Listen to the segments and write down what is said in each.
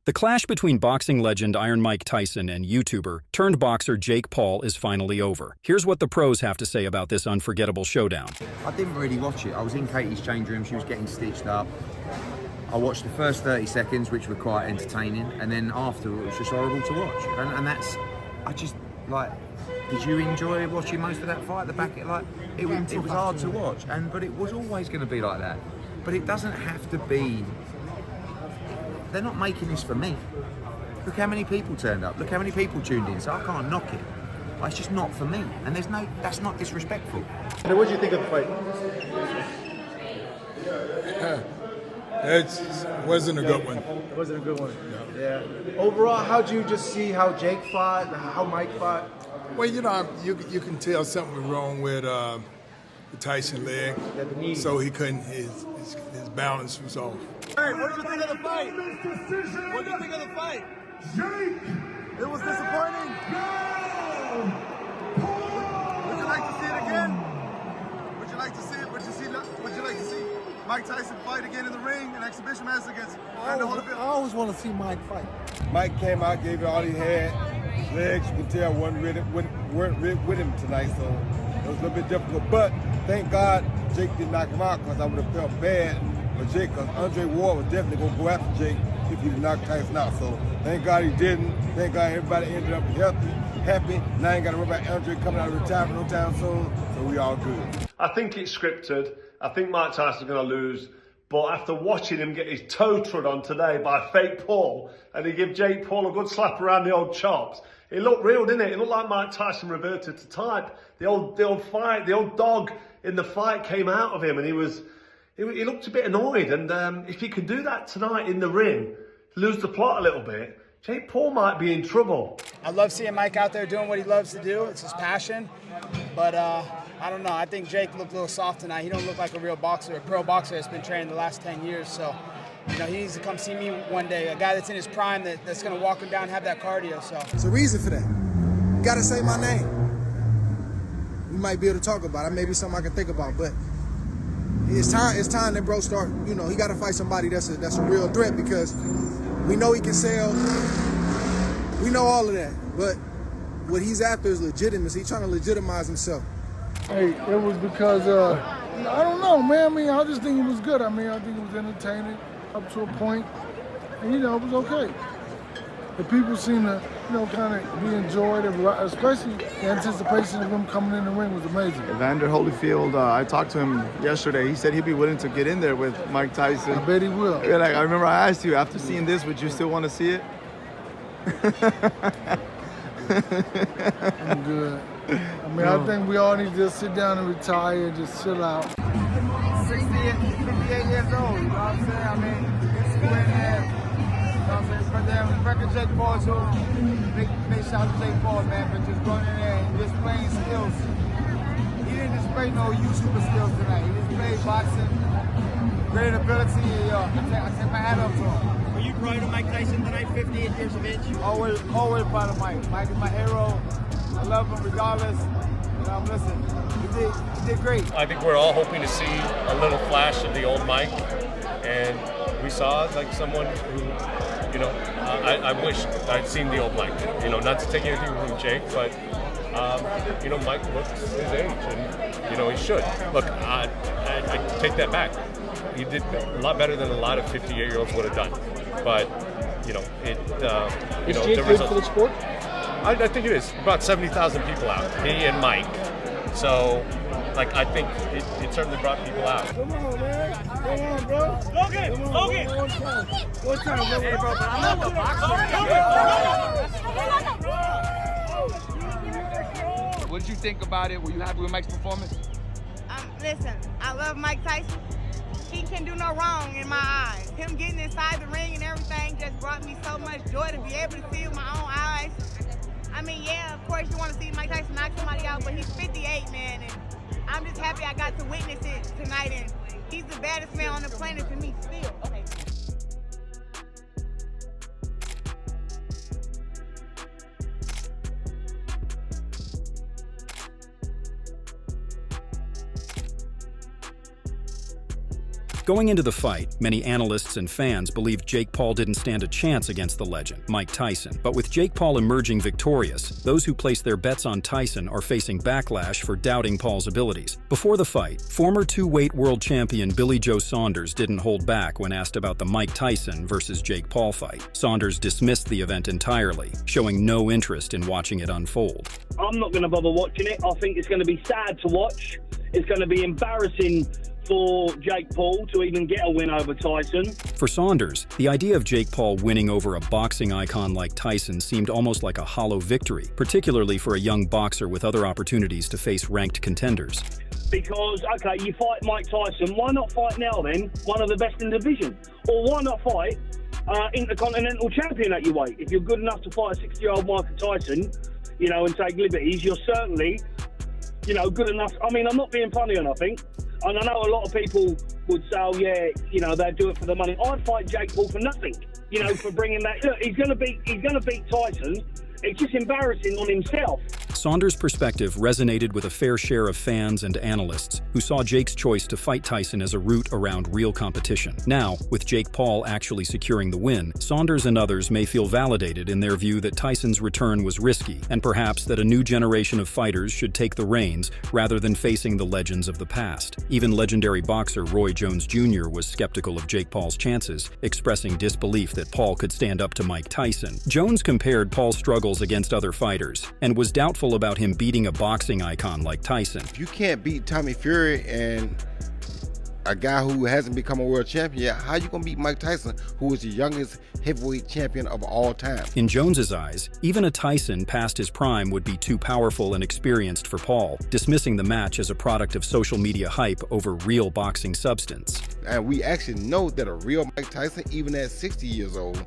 The clash between boxing legend Iron Mike Tyson and YouTuber turned boxer Jake Paul is finally over. Here's what the pros have to say about this unforgettable showdown. I didn't really watch it. I was in Katie's change room, she was getting stitched up. I watched the first 30 seconds, which were quite entertaining, and then after it was just horrible to watch. And that's, I just, like, did you enjoy watching most of that fight? The back, like, it was hard to watch, but it was always going to be like that. But it doesn't have to be. They're not making this for me. Look how many people turned up. Look how many people tuned in. So I can't knock it. But it's just not for me. And that's not disrespectful. What did you think of the fight? It wasn't a good one. It wasn't a good one. No. Yeah. Overall, how'd you just see how Jake fought, how Mike fought? Well, you know, you can tell something was wrong with the Tyson leg. Yeah, so he couldn't. His balance was off. Hey, what did you think of the fight? What did you think of the fight? Jake! It was disappointing. Would you like to see it again? Would you like to see it? Would you like to see Mike Tyson fight again in the ring, an exhibition match against Evander Holyfield? I always want to see Mike fight. Mike came out, gave it all he had. His legs, you can tell, weren't with him tonight, so it was a little bit difficult. But thank God Jake didn't knock him out, because I would have felt bad for Jake, because Andre Ward was definitely going to go after Jake if he did knock Tyson out. So thank God he didn't. Thank God everybody ended up healthy, happy. Now I ain't got to worry about Andre coming out of retirement no time soon, so we all good. I think it's scripted. I think Mike Tyson's going to lose. But after watching him get his toe trod on today by fake Paul, and he gave Jake Paul a good slap around the old chops, it looked real, didn't it? It looked like Mike Tyson reverted to type. The old dog in the fight came out of him, and he looked a bit annoyed. And if he could do that tonight in the ring, lose the plot a little bit, Jake Paul might be in trouble. I love seeing Mike out there doing what he loves to do. It's his passion. But I don't know. I think Jake looked a little soft tonight. He don't look like a real boxer, a pro boxer that's been training the last 10 years. So, you know, he needs to come see me one day. A guy that's in his prime that's going to walk him down and have that cardio. So there's a reason for that. You got to say my name. We might be able to talk about it. Maybe something I can think about. But it's time that bro start. You know, he got to fight somebody that's a real threat, because we know he can sell. We know all of that. But what he's after is legitimacy. He's trying to legitimize himself. Hey, it was because, I don't know, man. I mean, I just think it was good. I mean, I think it was entertaining up to a point. And, you know, it was okay. The people seemed to, you know, kind of be enjoyed, especially the anticipation of him coming in the ring was amazing. Evander Holyfield, I talked to him yesterday. He said he'd be willing to get in there with Mike Tyson. I bet he will. Like, I remember I asked you, after seeing this, would you still want to see it? I'm good. I mean, I think we all need to just sit down and retire and just chill out. 58 years old, you know what I'm saying? I mean, it's going there. You know what I'm saying? For them, record Jake Paul, too. Big shout to Jake Paul, man, for just going in there and displaying skills. He didn't display no YouTuber skills tonight. He displayed boxing, great ability. I take my hat off to him. Were you proud of Mike Tyson tonight, 58 years of age? Always proud of Mike. Mike is my hero. I love him regardless. You know, listen, he did great. I think we're all hoping to see a little flash of the old Mike, and we saw like someone who, you know, I wish I'd seen the old Mike. You know, not to take anything from Jake, but you know, Mike looks his age, and you know he should. Look, I take that back. He did a lot better than a lot of 58-year-olds would have done. But you know, Is Jake good for the sport? I think it is. About 70,000 people out. He and Mike. So, like, I think it certainly brought people out. Come on, man. Come on, bro. Logan! One time, bro. Hey, bro, but I'm not the boxer. What did you think about it? Were you happy with Mike's performance? Listen, I love Mike Tyson. He can do no wrong in my eyes. Him getting inside the ring and everything just brought me so much joy to be able to see with my own eyes. I mean, yeah, of course you want to see Mike Tyson knock somebody out, but he's 58, man, and I'm just happy I got to witness it tonight, and he's the baddest man on the planet to me still. Okay. Going into the fight, many analysts and fans believed Jake Paul didn't stand a chance against the legend, Mike Tyson. But with Jake Paul emerging victorious, those who placed their bets on Tyson are facing backlash for doubting Paul's abilities. Before the fight, former two-weight world champion Billy Joe Saunders didn't hold back when asked about the Mike Tyson versus Jake Paul fight. Saunders dismissed the event entirely, showing no interest in watching it unfold. I'm not going to bother watching it. I think it's going to be sad to watch. It's going to be embarrassing for Jake Paul to even get a win over Tyson. For Saunders, the idea of Jake Paul winning over a boxing icon like Tyson seemed almost like a hollow victory, particularly for a young boxer with other opportunities to face ranked contenders. Because, okay, you fight Mike Tyson, why not fight now then, one of the best in the division? Or why not fight Intercontinental Champion at your weight? If you're good enough to fight a 60-year-old Mike Tyson, you know, and take liberties, you're certainly, you know, good enough. I mean, I'm not being funny or nothing. And I know a lot of people would say, oh, yeah, you know, they'd do it for the money. I'd fight Jake Paul for nothing, you know, for bringing that. Look, he's going to beat Tyson. It's just embarrassing on himself. Saunders' perspective resonated with a fair share of fans and analysts who saw Jake's choice to fight Tyson as a route around real competition. Now, with Jake Paul actually securing the win, Saunders and others may feel validated in their view that Tyson's return was risky, and perhaps that a new generation of fighters should take the reins rather than facing the legends of the past. Even legendary boxer Roy Jones Jr. was skeptical of Jake Paul's chances, expressing disbelief that Paul could stand up to Mike Tyson. Jones compared Paul's struggles against other fighters and was doubtful about him beating a boxing icon like Tyson. If you can't beat Tommy Fury and a guy who hasn't become a world champion, how you gonna beat Mike Tyson, who is the youngest heavyweight champion of all time? In Jones's eyes, even a Tyson past his prime would be too powerful and experienced for Paul, dismissing the match as a product of social media hype over real boxing substance. And we actually know that a real Mike Tyson, even at 60 years old,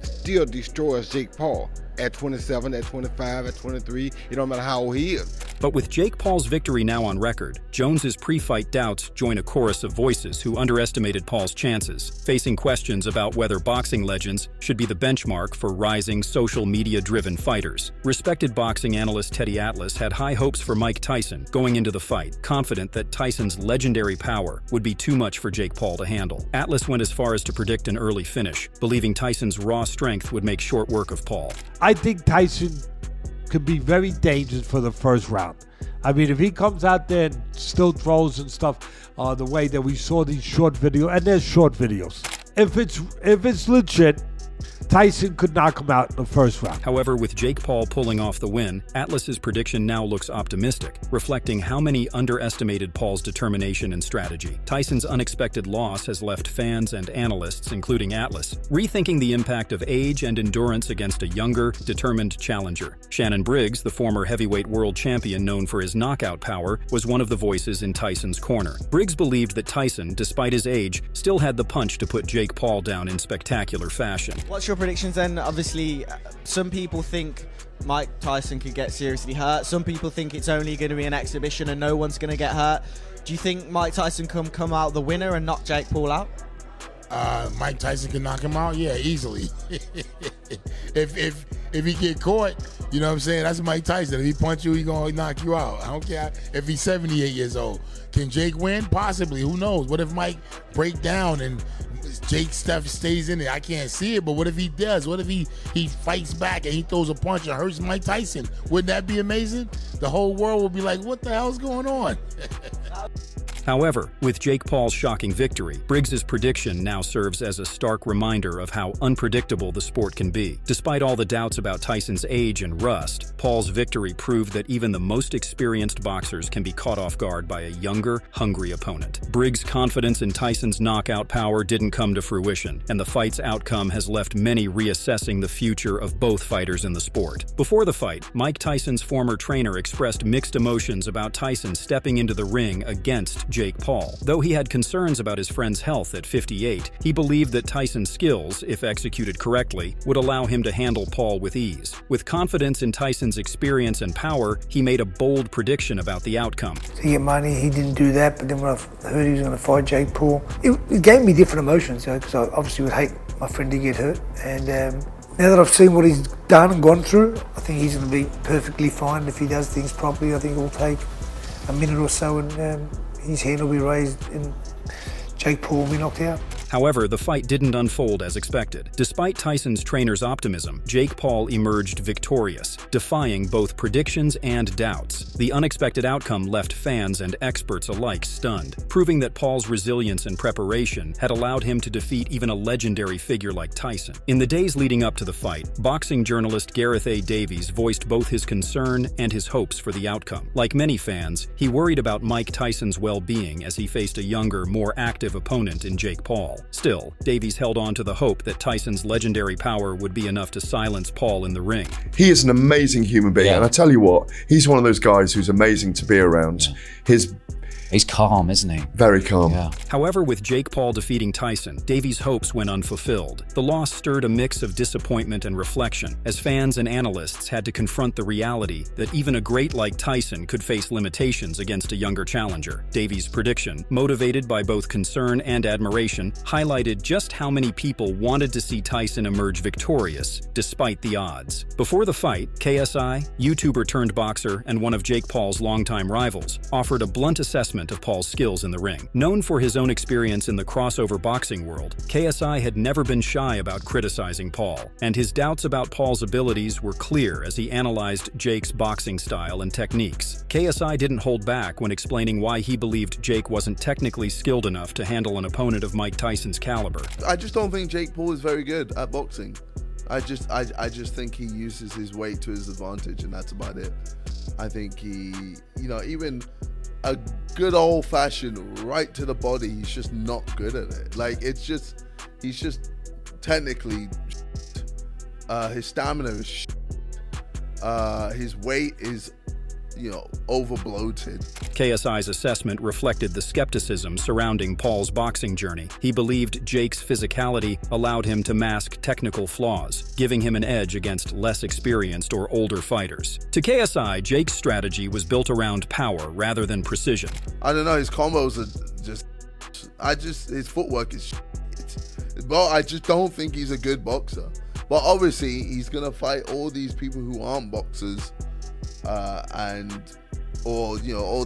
still destroys Jake Paul. At 27, at 25, at 23, it don't matter how old he is. But with Jake Paul's victory now on record, Jones's pre-fight doubts join a chorus of voices who underestimated Paul's chances, facing questions about whether boxing legends should be the benchmark for rising social media-driven fighters. Respected boxing analyst Teddy Atlas had high hopes for Mike Tyson going into the fight, confident that Tyson's legendary power would be too much for Jake Paul to handle. Atlas went as far as to predict an early finish, believing Tyson's raw strength would make short work of Paul. I think Tyson could be very dangerous for the first round. I mean, if he comes out there and still throws and stuff the way that we saw these short videos, and there's short videos. If it's legit, Tyson could knock him out in the first round. However, with Jake Paul pulling off the win, Atlas's prediction now looks optimistic, reflecting how many underestimated Paul's determination and strategy. Tyson's unexpected loss has left fans and analysts, including Atlas, rethinking the impact of age and endurance against a younger, determined challenger. Shannon Briggs, the former heavyweight world champion known for his knockout power, was one of the voices in Tyson's corner. Briggs believed that Tyson, despite his age, still had the punch to put Jake Paul down in spectacular fashion. What's your predictions then? Obviously, some people think Mike Tyson could get seriously hurt. Some people think it's only going to be an exhibition and no one's going to get hurt. Do you think Mike Tyson can come out the winner and knock Jake Paul out? Mike Tyson can knock him out, yeah, easily. if he get caught, you know what I'm saying, that's Mike Tyson. If he punch you, he gonna knock you out. I don't care if he's 78 years old. Can Jake win? Possibly. Who knows? What if Mike break down and Jake stuff stays in there? I can't see it, but what if he does? What if he fights back and he throws a punch and hurts Mike Tyson? Wouldn't that be amazing? The whole world would be like, what the hell's going on? However, with Jake Paul's shocking victory, Briggs's prediction now serves as a stark reminder of how unpredictable the sport can be. Despite all the doubts about Tyson's age and rust, Paul's victory proved that even the most experienced boxers can be caught off guard by a younger, hungry opponent. Briggs' confidence in Tyson's knockout power didn't come to fruition, and the fight's outcome has left many reassessing the future of both fighters in the sport. Before the fight, Mike Tyson's former trainer expressed mixed emotions about Tyson stepping into the ring against Jake Paul. Though he had concerns about his friend's health at 58, he believed that Tyson's skills, if executed correctly, would allow him to handle Paul with ease. With confidence in Tyson's experience and power, he made a bold prediction about the outcome. To get money, he didn't do that, but then when I heard he was going to fight Jake Paul, it gave me different emotions, because I obviously would hate my friend to get hurt. And now that I've seen what he's done and gone through, I think he's going to be perfectly fine if he does things properly. I think it will take a minute or so and his hand will be raised in Jake Paul will be knocked out. However, the fight didn't unfold as expected. Despite Tyson's trainer's optimism, Jake Paul emerged victorious, defying both predictions and doubts. The unexpected outcome left fans and experts alike stunned, proving that Paul's resilience and preparation had allowed him to defeat even a legendary figure like Tyson. In the days leading up to the fight, boxing journalist Gareth A. Davies voiced both his concern and his hopes for the outcome. Like many fans, he worried about Mike Tyson's well-being as he faced a younger, more active opponent in Jake Paul. Still, Davies held on to the hope that Tyson's legendary power would be enough to silence Paul in the ring. He is an amazing human being, and I tell you what, he's one of those guys who's amazing to be around. He's calm, isn't he? Very calm. Yeah. However, with Jake Paul defeating Tyson, Davies' hopes went unfulfilled. The loss stirred a mix of disappointment and reflection, as fans and analysts had to confront the reality that even a great like Tyson could face limitations against a younger challenger. Davies' prediction, motivated by both concern and admiration, highlighted just how many people wanted to see Tyson emerge victorious, despite the odds. Before the fight, KSI, YouTuber turned boxer and one of Jake Paul's longtime rivals, offered a blunt assessment of Paul's skills in the ring. Known for his own experience in the crossover boxing world, KSI had never been shy about criticizing Paul, and his doubts about Paul's abilities were clear as he analyzed Jake's boxing style and techniques. KSI didn't hold back when explaining why he believed Jake wasn't technically skilled enough to handle an opponent of Mike Tyson's caliber. I just don't think Jake Paul is very good at boxing. I just think he uses his weight to his advantage, and that's about it. I think he, even a good old-fashioned right to the body, he's just not good at it. Like, he's just technically his stamina is his weight is over-bloated. KSI's assessment reflected the skepticism surrounding Paul's boxing journey. He believed Jake's physicality allowed him to mask technical flaws, giving him an edge against less experienced or older fighters. To KSI, Jake's strategy was built around power rather than precision. I don't know, his combos are his footwork is Well, I just don't think he's a good boxer. But obviously, he's going to fight all these people who aren't boxers, all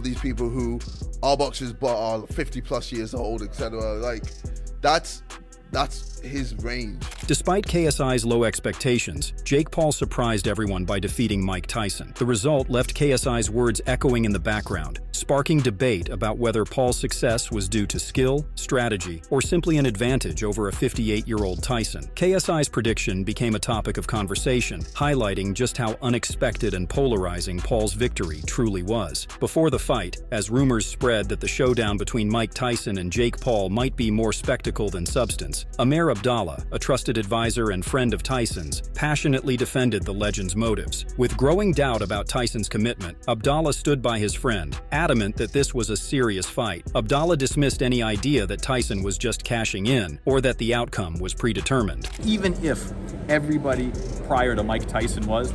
these people who are boxers but are 50 plus years old, etc. Like, that's his range. Despite KSI's low expectations, Jake Paul surprised everyone by defeating Mike Tyson. The result left KSI's words echoing in the background, sparking debate about whether Paul's success was due to skill, strategy, or simply an advantage over a 58-year-old Tyson. KSI's prediction became a topic of conversation, highlighting just how unexpected and polarizing Paul's victory truly was. Before the fight, as rumors spread that the showdown between Mike Tyson and Jake Paul might be more spectacle than substance, Amir Abdallah, a trusted advisor and friend of Tyson's, passionately defended the legend's motives. With growing doubt about Tyson's commitment, Abdallah stood by his friend, adamant that this was a serious fight. Abdallah dismissed any idea that Tyson was just cashing in or that the outcome was predetermined. Even if everybody prior to Mike Tyson was,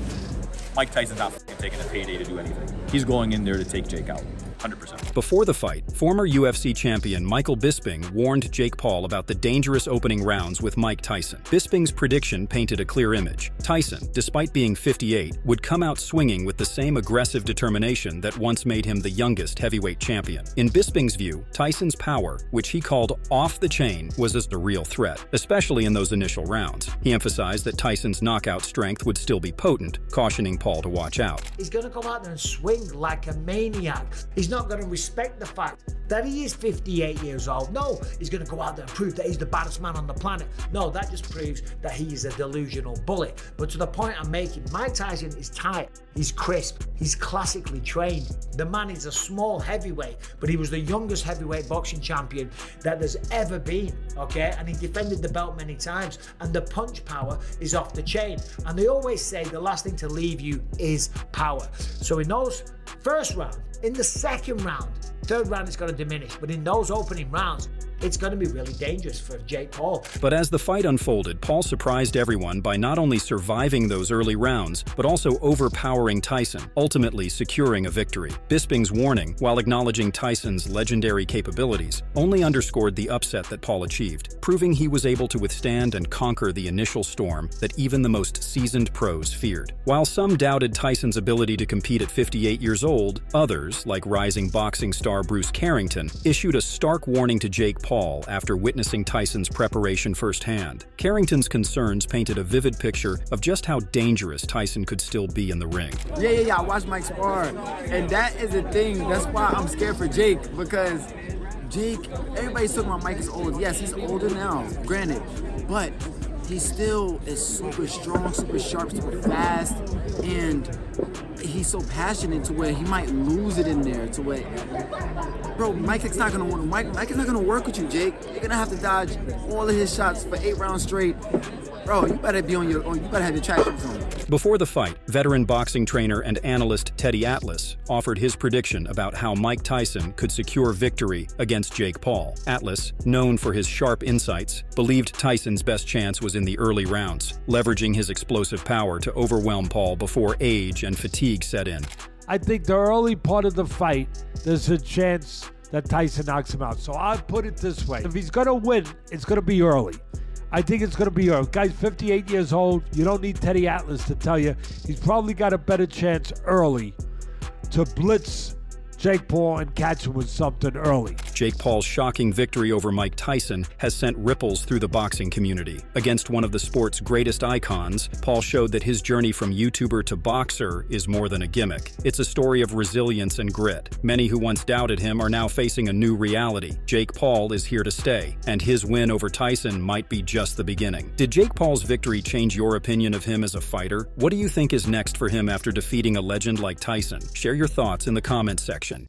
Mike Tyson's not taking a payday to do anything. He's going in there to take Jake out. 100%. Before the fight, former UFC champion Michael Bisping warned Jake Paul about the dangerous opening rounds with Mike Tyson. Bisping's prediction painted a clear image. Tyson, despite being 58, would come out swinging with the same aggressive determination that once made him the youngest heavyweight champion. In Bisping's view, Tyson's power, which he called off the chain, was a real threat, especially in those initial rounds. He emphasized that Tyson's knockout strength would still be potent, cautioning Paul to watch out. He's going to go out there and swing like a maniac. He's not going to respect the fact that he is 58 years old. No, he's going to go out there and prove that he's the baddest man on the planet. No, that just proves that he is a delusional bully. But to the point I'm making, Mike Tyson is tight, he's crisp, he's classically trained. The man is a small heavyweight, but he was the youngest heavyweight boxing champion that there's ever been, okay? And he defended the belt many times, and the punch power is off the chain. And they always say the last thing to leave you is power. So in those first round, in the second round, third round, it's going to diminish. But in those opening rounds, it's going to be really dangerous for Jake Paul. But as the fight unfolded, Paul surprised everyone by not only surviving those early rounds, but also overpowering Tyson, ultimately securing a victory. Bisping's warning, while acknowledging Tyson's legendary capabilities, only underscored the upset that Paul achieved, proving he was able to withstand and conquer the initial storm that even the most seasoned pros feared. While some doubted Tyson's ability to compete at 58 years old, others, like rising boxing star Bruce Carrington, issued a stark warning to Jake Paul Paul after witnessing Tyson's preparation firsthand. Carrington's concerns painted a vivid picture of just how dangerous Tyson could still be in the ring. Yeah, I watched Mike spar, and that is the thing. That's why I'm scared for Jake, because Jake, everybody's talking about Mike is old. Yes, he's older now, granted, but he still is super strong, super sharp, super fast, and he's so passionate to where he might lose it in there. To where, bro, Mike is not gonna work with you, Jake. You're gonna have to dodge all of his shots for 8 rounds straight. Bro, you better be on your own. You better have your track shoes on. Before the fight, veteran boxing trainer and analyst Teddy Atlas offered his prediction about how Mike Tyson could secure victory against Jake Paul. Atlas, known for his sharp insights, believed Tyson's best chance was in the early rounds, leveraging his explosive power to overwhelm Paul before age and fatigue set in. I think the early part of the fight, there's a chance that Tyson knocks him out. So I'll put it this way. If he's going to win, it's going to be early. I think it's going to be early. Guy's 58 years old. You don't need Teddy Atlas to tell you. He's probably got a better chance early to blitz Jake Paul and catch him with something early. Jake Paul's shocking victory over Mike Tyson has sent ripples through the boxing community. Against one of the sport's greatest icons, Paul showed that his journey from YouTuber to boxer is more than a gimmick. It's a story of resilience and grit. Many who once doubted him are now facing a new reality. Jake Paul is here to stay, and his win over Tyson might be just the beginning. Did Jake Paul's victory change your opinion of him as a fighter? What do you think is next for him after defeating a legend like Tyson? Share your thoughts in the comments section.